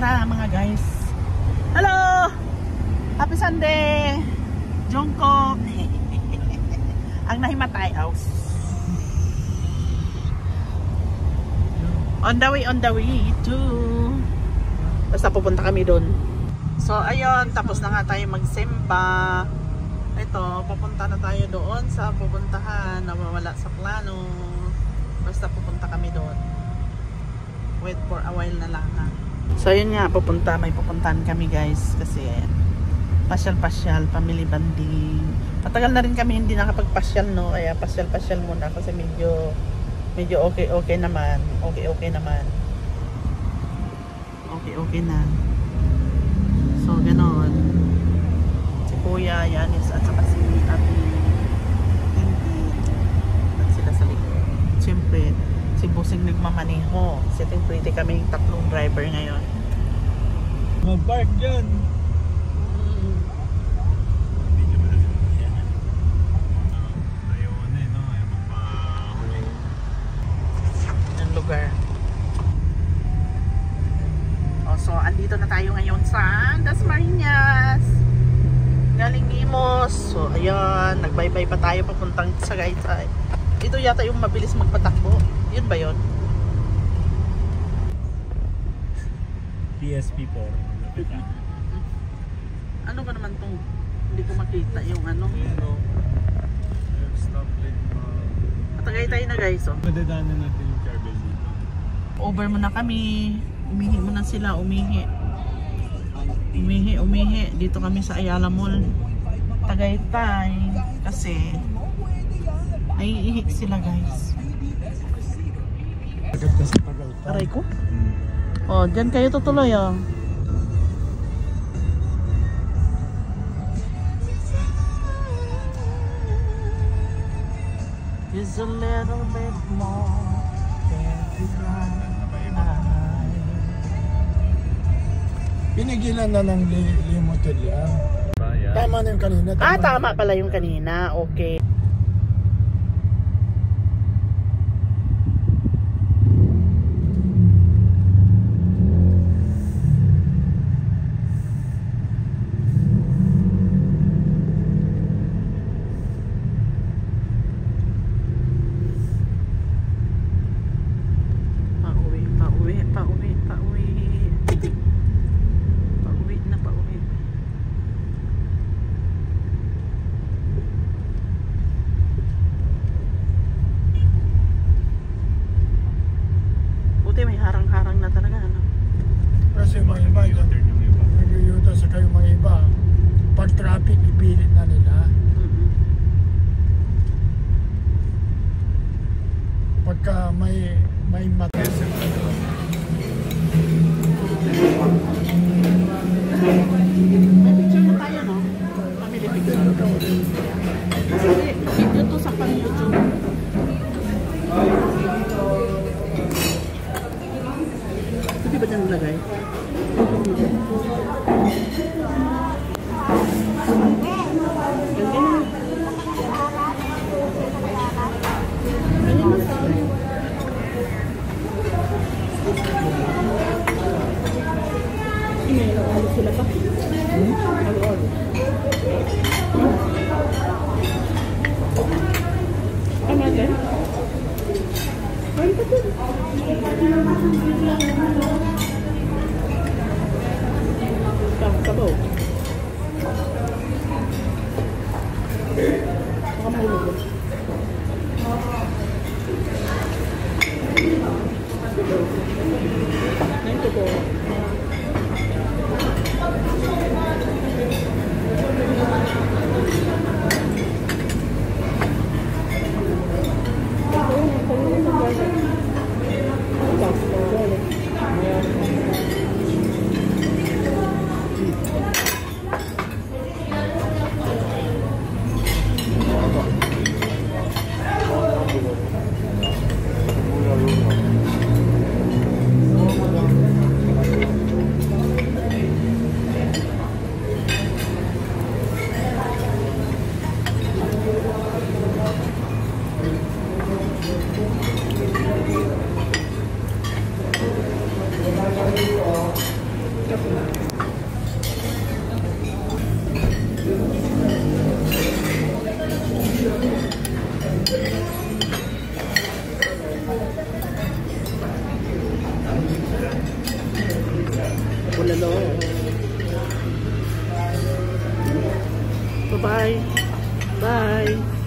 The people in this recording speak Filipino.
camera mga guys. Hello! Happy Sunday! Jungkook! Ang nahimatay house. On the way to... Basta pupunta kami doon. So ayun, tapos na nga tayo magsimba. Ito, papunta na tayo doon sa pupuntahan na wala sa plano. Basta pupunta kami doon. Wait for a while na lang ha. So yun nga, may pupuntahan kami guys. Kasi pasyal-pasyal, family banding. Matagal na rin kami hindi nakapagpasyal no. Kaya pasyal-pasyal muna kasi medyo okay naman. Okay naman. Okay na. So ganon. Si Kuya, Yanis at saka si Ate Hindi. At sila sa likod. Siyempre, si Busing nagmamaneho. Sitting pretty kami tatlong driver ngayon. Mag-park dyan. Ayaw na eh, no? Ayaw magpahuli. Yung lugar. So, andito na tayo ngayon sa Dasmariñas. Galing Imos. So, ayan. Nagbay-bay pa tayo papuntang sa Tagaytay. Ito yata yung mabilis magpatakbo. Yun ba yun? PSP4. Ano ba naman tong hindi ko makita yung ano? Stoplight pa. Tagaytay na guys. Oh. Madadaanan natin yung carbon dito. Over muna kami. Umihi muna sila. Umihi. Dito kami sa Ayala Mall. Tagaytay. Kasi naiihi sila guys. Agad kasi Tagaytay. Aray ko? Oh, dyan kayo tutuloy oh. Just a little bit more. Pinigilan na ng limited yan. Tama na yung kanina. Tama pala yung kanina. Okay. May harang-harang na talaga ano? Kasi mga iba nag-yuta sa kayo mga iba pag traffic ipilit na nila. Pagka may matas may picture na tayo no? Family picture video to sa pang-YouTube. Hindi ba dyan nilagay? Sila pa? Tama dyan? Sabaw. Baka mahulog. Ito po. bye. Bye.